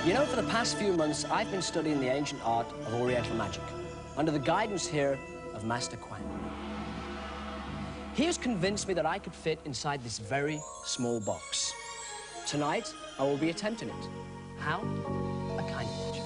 You know, for the past few months, I've been studying the ancient art of Oriental magic, under the guidance here of Master Quang. He has convinced me that I could fit inside this very small box. Tonight, I will be attempting it. How? A kind of magic.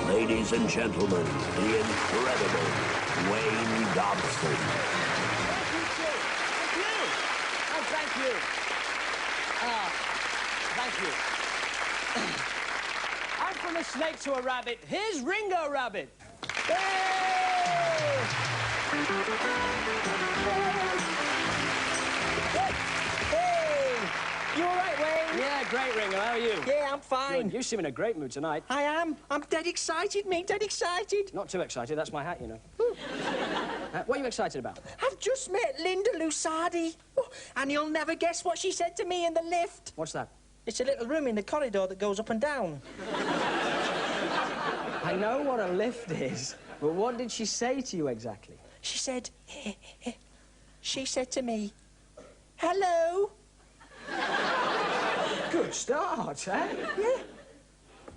Ladies and gentlemen, the incredible Wayne Dobson. Thank you. Oh, thank you. Thank you. I'm from a snake to a rabbit. Here's Ringo Rabbit. Yay! You all right, Wayne? Yeah, great, Ringo. How are you? Yeah, I'm fine. Good. You seem in a great mood tonight. I am. I'm dead excited, mate, dead excited. Not too excited. That's my hat, you know. What are you excited about? I've just met Linda Lusardi. Oh, and you'll never guess what she said to me in the lift. What's that? It's a little room in the corridor that goes up and down. I know what a lift is, but what did she say to you exactly? She said, she said to me, hello. Good start, eh? Yeah.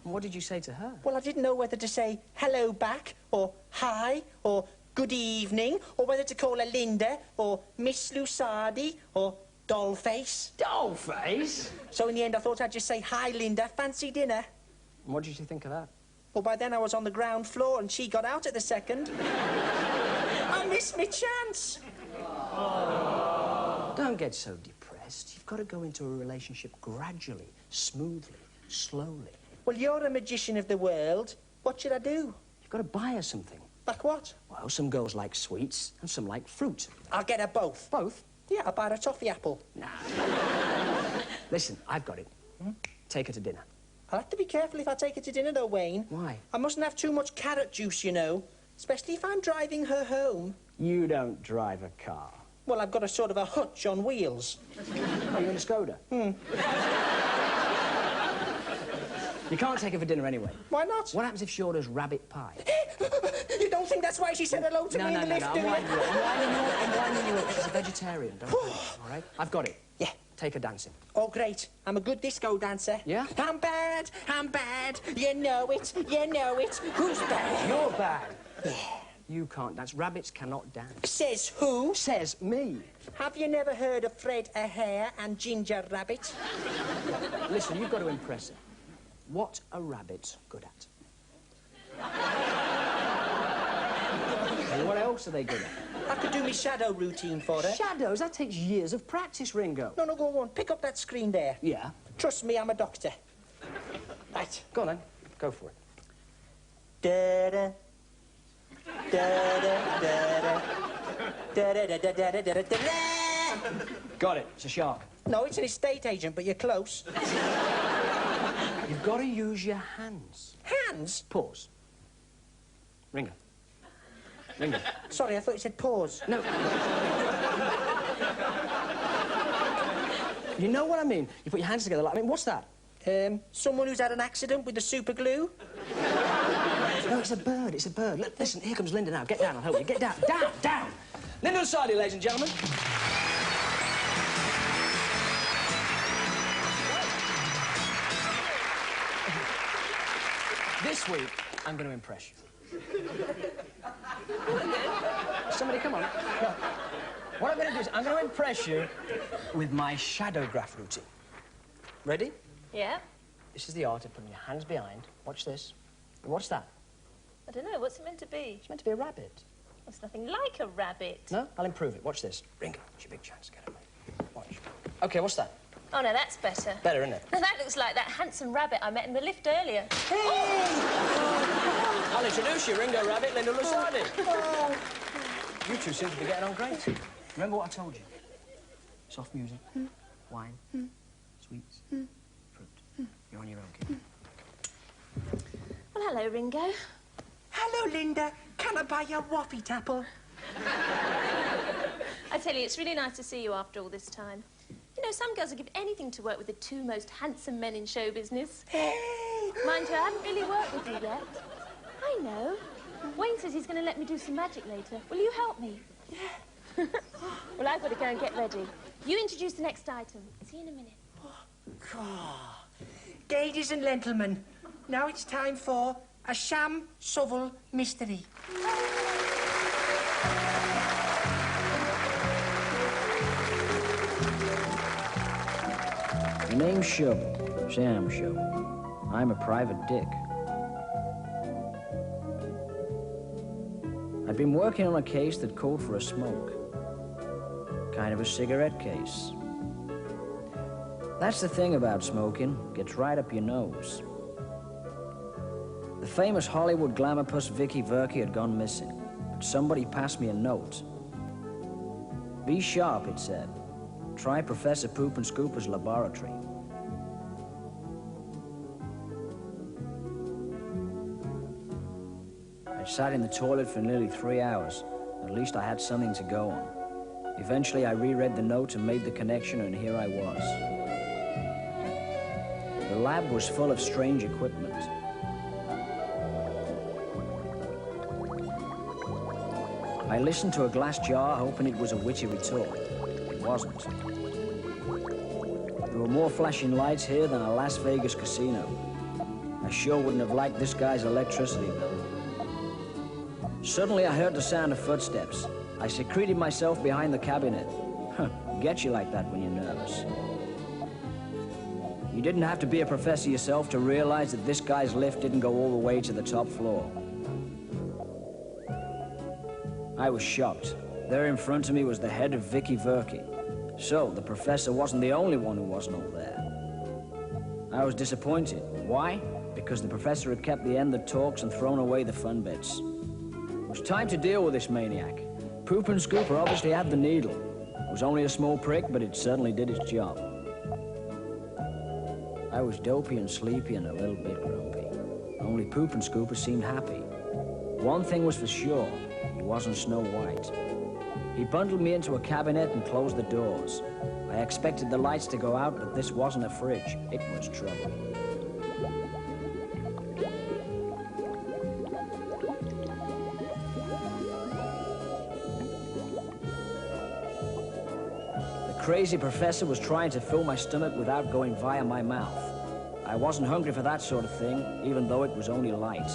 And what did you say to her? Well, I didn't know whether to say hello back, or hi, or good evening, or whether to call her Linda, or Miss Lusardi, or Dollface. Dollface? So in the end, I thought I'd just say, hi, Linda, fancy dinner? And what did you think of that? Well, by then I was on the ground floor and she got out at the second. I missed my chance. Don't get so depressed. You've got to go into a relationship gradually, smoothly, slowly. Well, you're a magician of the world. What should I do? You've got to buy her something. Like what? Well, some girls like sweets and some like fruit. I'll get her both. Both? Yeah, I'll buy her a toffee apple. Nah. Listen, I've got it. Take her to dinner. I'll have to be careful if I take her to dinner, though, Wayne. Why? I mustn't have too much carrot juice, you know. Especially if I'm driving her home. You don't drive a car. Well, I've got a sort of a hutch on wheels. Oh, you're in a Skoda? You can't take her for dinner anyway. Why not? What happens if she orders rabbit pie? You don't think that's why she said hello to me in the lift, do you? I'm winding you up. She's a vegetarian, don't worry, all right? I've got it. Yeah. Take her dancing. Oh, great. I'm a good disco dancer. Yeah? I'm bad, you know it, you know it. Who's bad? You're bad. You can't dance. Rabbits cannot dance. Says who? Says me. Have you never heard of Fred a Hare and Ginger Rabbit? Listen, you've got to impress her. What are rabbits good at? And what else are they good at? I could do my shadow routine for her. Shadows? That takes years of practice, Ringo. No, go on. Pick up that screen there. Yeah? Trust me, I'm a doctor. Right. Go on, then. Go for it. Da-da. Da-da, da-da. Da-da-da-da-da-da-da-da. Got it. It's a shark. No, it's an estate agent, but you're close. You've got to use your hands. Hands? Pause. Ringo. Ringo. Sorry, I thought you said pause. No. You know what I mean? You put your hands together like... I mean, what's that? Someone who's had an accident with the super glue. No, it's a bird. It's a bird. Listen, here comes Linda now. Get down, I'll help you. Get down. Down, down. Linda Lusardi, ladies and gentlemen. This week, I'm going to impress you. Somebody, come on. No. What I'm going to do is I'm going to impress you with my shadow graph routine. Ready? Yeah? This is the art of putting your hands behind. Watch this. What's that? I don't know. What's it meant to be? It's meant to be a rabbit. It's nothing like a rabbit. No? I'll improve it. Watch this. Ringo, it's your big chance. Get it, mate. Watch. OK, what's that? Oh, no, that's better. Better, isn't it? Now, that looks like that handsome rabbit I met in the lift earlier. Hey! I'll introduce you, Ringo Rabbit, Linda Lusardi. You two seem to be getting on great. Remember what I told you? Soft music, wine, sweets, fruit. You're on your own, kid. Well, hello, Ringo. Hello, Linda. Can I buy you a Waffy Tapple? I tell you, it's really nice to see you after all this time. You know, some girls would give anything to work with the two most handsome men in show business. Hey! Mind you, I haven't really worked with you yet. I know. Wayne says he's going to let me do some magic later. Will you help me? Yeah. Well, I've got to go and get ready. You introduce the next item. See you in a minute. Oh. Ladies and gentlemen, now it's time for a sham shovel mystery. The name's Shovel, Sam Shovel. I'm a private dick. I'd been working on a case that called for a smoke. Kind of a cigarette case. That's the thing about smoking, gets right up your nose. The famous Hollywood glamour puss Vicky Verky had gone missing, but somebody passed me a note. Be sharp, it said. Try Professor Poop and Scooper's laboratory. I sat in the toilet for nearly 3 hours. At least I had something to go on. Eventually, I reread the note and made the connection, and here I was. The lab was full of strange equipment. I listened to a glass jar, hoping it was a witty retort. It wasn't. There were more flashing lights here than a Las Vegas casino. I sure wouldn't have liked this guy's electricity bill. Suddenly, I heard the sound of footsteps. I secreted myself behind the cabinet. Gets you like that when you're nervous. You didn't have to be a professor yourself to realize that this guy's lift didn't go all the way to the top floor. I was shocked. There in front of me was the head of Vicky Verky. So, the professor wasn't the only one who wasn't all there. I was disappointed. Why? Because the professor had kept the end that talks and thrown away the fun bits. It was time to deal with this maniac. Poop and Scooper obviously had the needle. It was only a small prick, but it certainly did its job. I was dopey and sleepy and a little bit grumpy. Only Poop and Scooper seemed happy. One thing was for sure, he wasn't Snow White. He bundled me into a cabinet and closed the doors. I expected the lights to go out, but this wasn't a fridge. It was trouble. The crazy professor was trying to fill my stomach without going via my mouth. I wasn't hungry for that sort of thing, even though it was only light.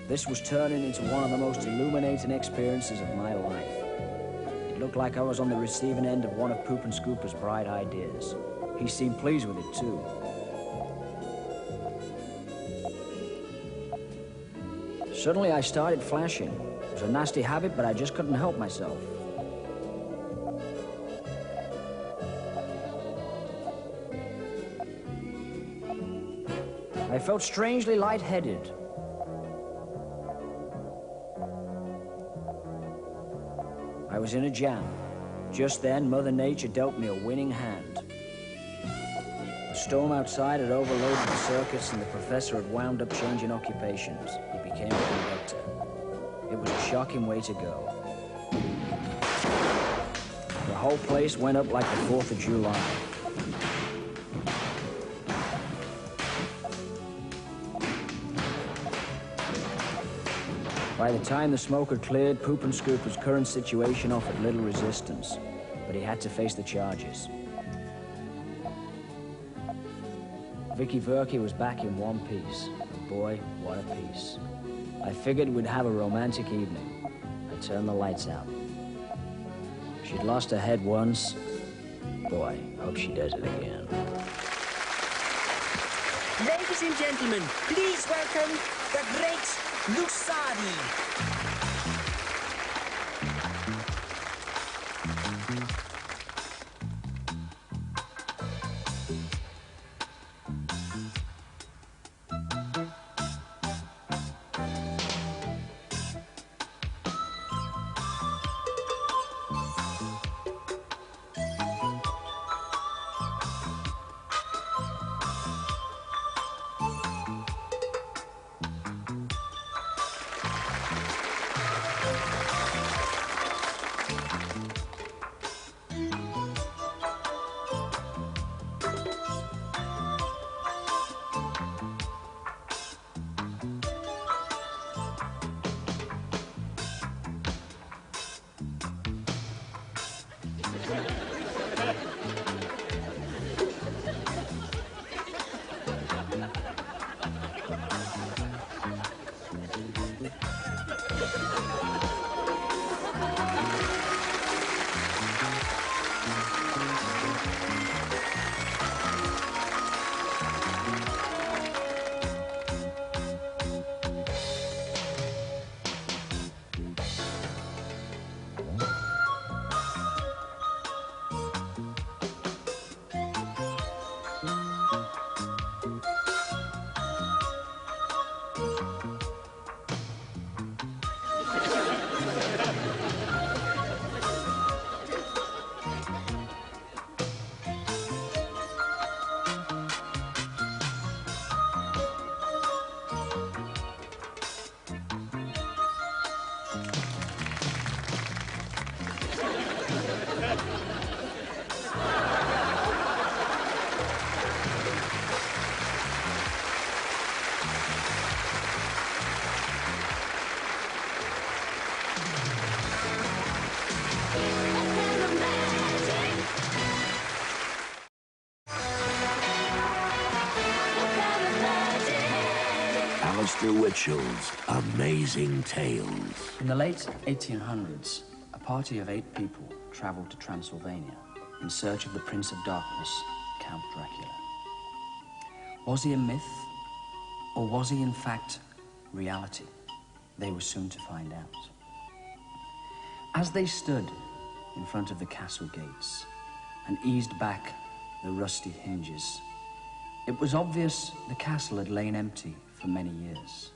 This was turning into one of the most illuminating experiences of my life. It looked like I was on the receiving end of one of Poop and Scooper's bright ideas. He seemed pleased with it, too. Suddenly, I started flashing. It was a nasty habit, but I just couldn't help myself. I felt strangely lightheaded. I was in a jam. Just then, Mother Nature dealt me a winning hand. The storm outside had overloaded the circuits, and the professor had wound up changing occupations. He became a conductor. It was a shocking way to go. The whole place went up like the 4th of July. By the time the smoke had cleared, Poop and Scooper's current situation offered little resistance, but he had to face the charges. Vicky Verky was back in one piece. Boy, what a piece. I figured we'd have a romantic evening. I turned the lights out. She'd lost her head once. Boy, hope she does it again. Ladies and gentlemen, please welcome the great Lusardi. Alistair Witchell's Amazing Tales. In the late 1800s, a party of 8 people traveled to Transylvania in search of the Prince of Darkness, Count Dracula. Was he a myth, or was he in fact reality? They were soon to find out. As they stood in front of the castle gates and eased back the rusty hinges, it was obvious the castle had lain empty for many years.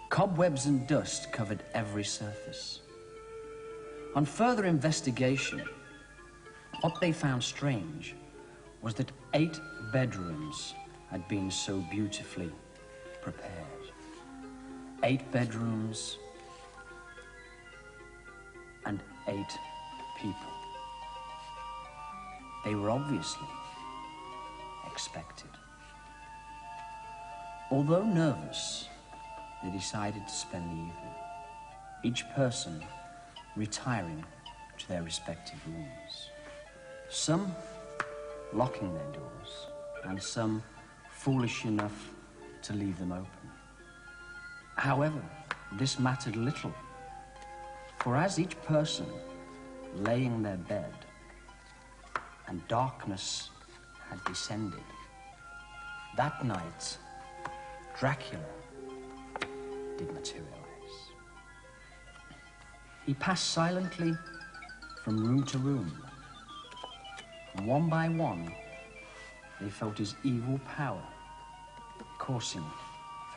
Cobwebs and dust covered every surface. On further investigation, what they found strange was that 8 bedrooms had been so beautifully prepared. 8 bedrooms and 8 people. They were obviously expected. Although nervous, they decided to spend the evening, each person retiring to their respective rooms. Some locking their doors, and some foolish enough to leave them open. However, this mattered little, for as each person lay in their bed and darkness had descended, that night Dracula did materialize. He passed silently from room to room. And one by one, they felt his evil power coursing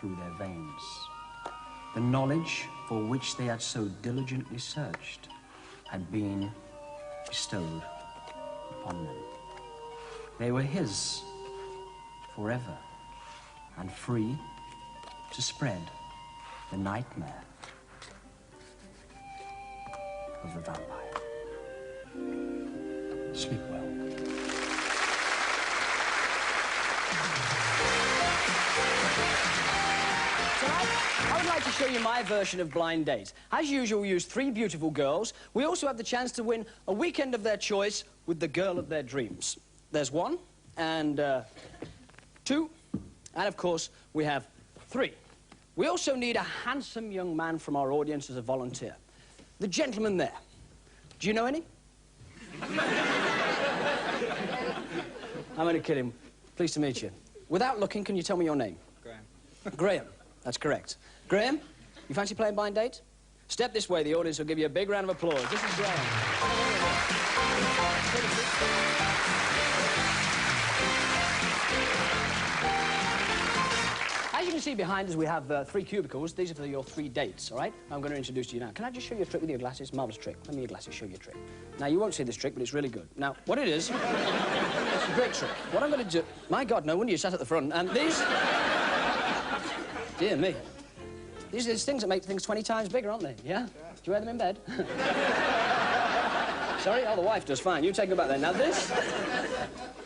through their veins. The knowledge for which they had so diligently searched had been bestowed upon them. They were his forever, and free to spread the nightmare of the vampire. Sleep well. Tonight, I would like to show you my version of Blind Date. As usual, we use 3 beautiful girls. We also have the chance to win a weekend of their choice with the girl of their dreams. There's 1, and 2, and of course, we have 3. We also need a handsome young man from our audience as a volunteer. The gentleman there. Do you know any? I'm only kidding. Pleased to meet you. Without looking, can you tell me your name? Graham. Graham. That's correct. Graham, you fancy playing blind date? Step this way. The audience will give you a big round of applause. This is Graham. As you can see behind us, we have 3 cubicles. These are for your 3 dates, all right? I'm going to introduce to you now. Can I just show you a trick with your glasses? Marvellous trick. Let me your glasses show you a trick. Now, you won't see this trick, but it's really good. Now, what it is, it's a great trick. What I'm going to do... My God, no wonder you sat at the front. And these... Dear me. These are things that make things 20 times bigger, aren't they? Yeah? Do you wear them in bed? Sorry? Oh, the wife does. Fine. You take them back then. Now, this...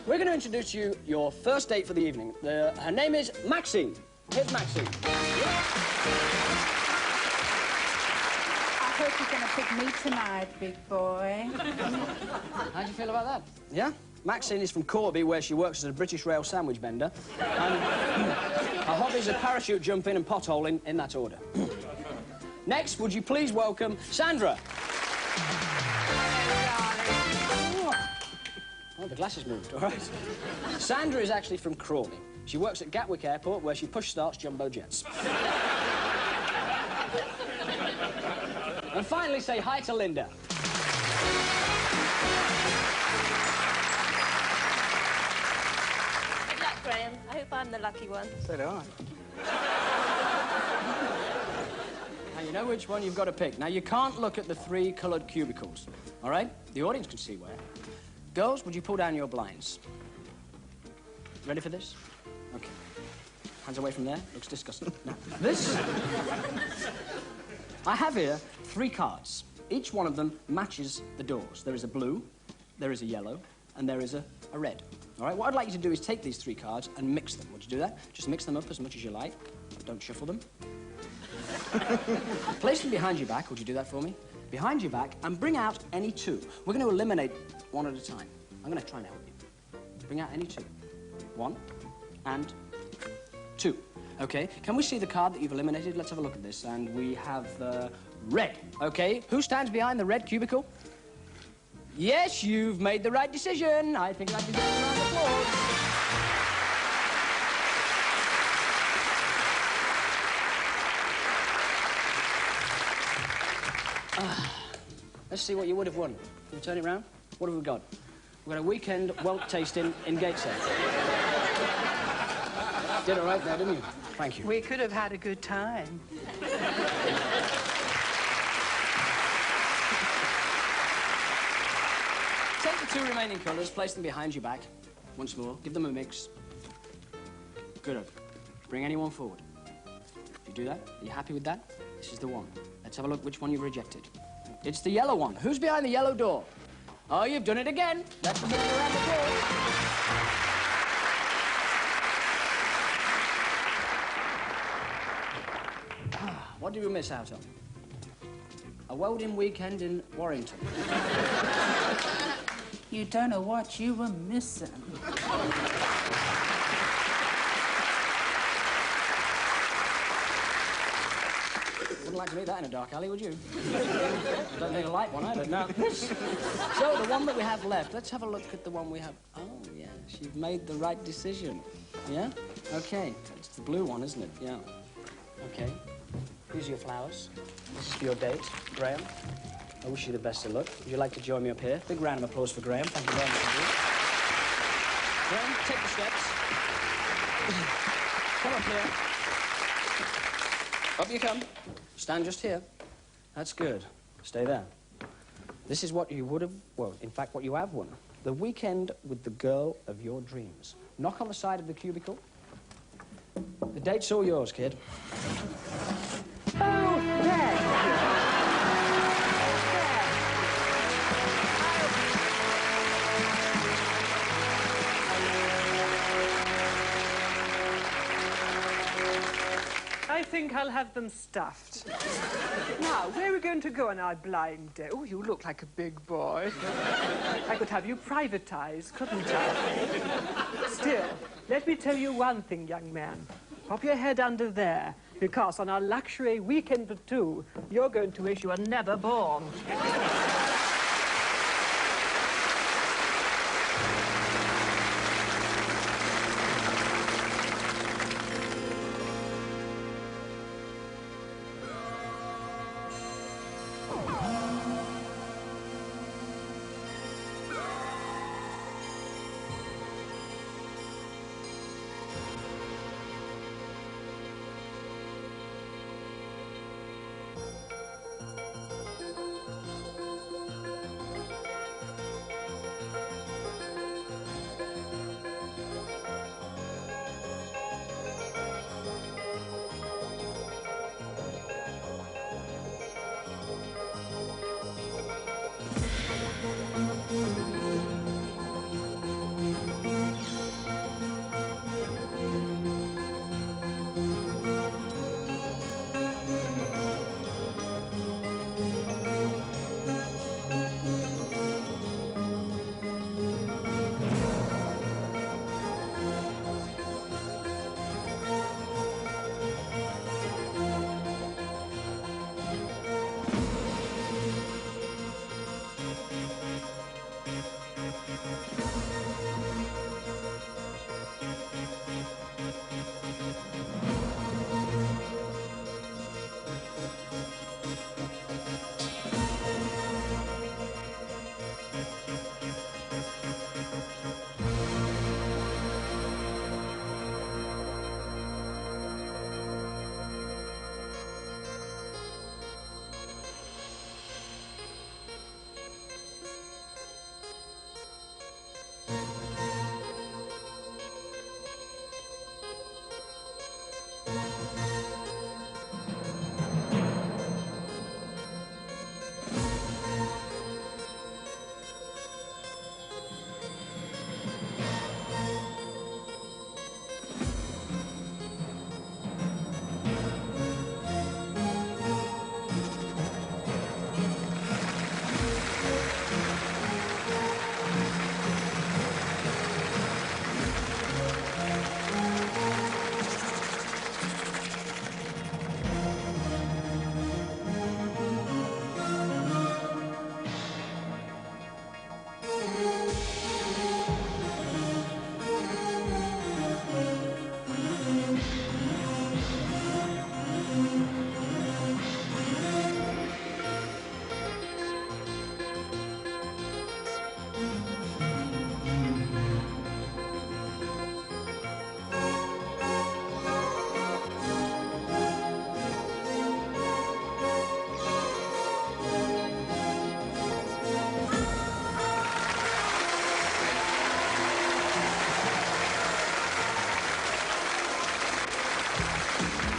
We're going to introduce to you your first date for the evening. Her name is Maxine. Here's Maxine. I hope you're going to pick me tonight, big boy. How do you feel about that? Yeah? Maxine is from Corby, where she works as a British rail sandwich vendor. And her hobbies are parachute jumping and potholing, in that order. Next, would you please welcome Sandra? Oh, the glasses moved, all right. Sandra is actually from Crawley. She works at Gatwick Airport, where she push-starts jumbo jets. And finally, say hi to Linda. Good luck, Graham. I hope I'm the lucky one. So do I. Now, you know which one you've got to pick. Now, you can't look at the 3 coloured cubicles, all right? The audience can see where. Girls, would you pull down your blinds? Ready for this? Okay. Hands away from there. Looks disgusting. Now, this... I have here 3 cards. Each one of them matches the doors. There is a blue, there is a yellow, and there is a red. All right? What I'd like you to do is take these 3 cards and mix them. Would you do that? Just mix them up as much as you like. Don't shuffle them. Place them behind your back. Would you do that for me? Behind your back, and bring out any 2. We're going to eliminate one at a time. I'm going to try and help you. Bring out any 2. 1 and 2. Okay, can we see the card that you've eliminated? Let's have a look at this. And we have red. Okay, who stands behind the red cubicle? Yes, you've made the right decision. I think that deserves a round of applause. Let's see what you would have won. Can you turn it round? What have we got? We've got a weekend whelk tasting in Gateshead. Did all right there, didn't you? Thank you. We could have had a good time. Take the 2 remaining colours, place them behind your back. Once more, give them a mix. Good. Bring anyone forward. If you do that, are you happy with that? This is the one. Let's have a look which one you've rejected. It's the yellow one. Who's behind the yellow door? Oh, you've done it again. Let's give it a round of applause. What did we miss out on? A welding weekend in Warrington. You don't know what you were missing. Wouldn't like to meet that in a dark alley, would you? Don't need a light one either, no. So, the one that we have left, let's have a look at the one we have. Oh, yes, you've made the right decision. Yeah? Okay, it's the blue one, isn't it? Yeah. Okay. Here's your flowers. This is for your date, Graham. I wish you the best of luck. Would you like to join me up here? Big round of applause for Graham. Thank you very much indeed. Graham, take the steps. Come up here. Up you come. Stand just here. That's good. Stay there. This is what you would have, well, in fact, what you have won. The weekend with the girl of your dreams. Knock on the side of the cubicle. The date's all yours, kid. Oh, there. I think I'll have them stuffed. Now, where are we going to go on our blind date? Oh, you look like a big boy. I could have you privatized, couldn't I? Still, let me tell you one thing, young man. Pop your head under there Because on our luxury weekend for two, you're going to wish you were never born.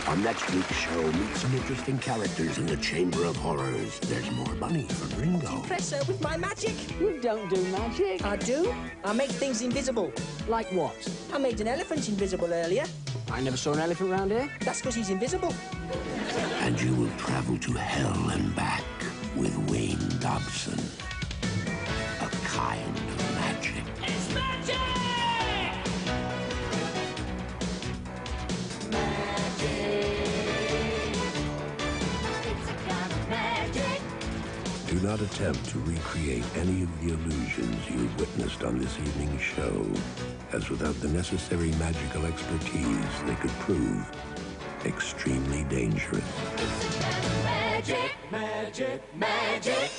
On next week's show, meet some interesting characters in the Chamber of Horrors. There's more money for Ringo. Impress her with my magic? You don't do magic. I do. I make things invisible. Like what? I made an elephant invisible earlier. I never saw an elephant round here. That's because he's invisible. And you will travel to hell and back with Wayne Dobson. A kind of magic. It's magic! Do not attempt to recreate any of the illusions you've witnessed on this evening's show, as without the necessary magical expertise, they could prove extremely dangerous. Magic, magic, magic.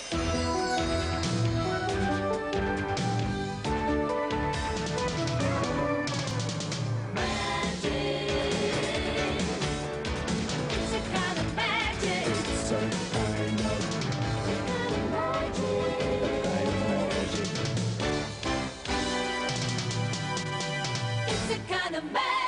Kind of magic.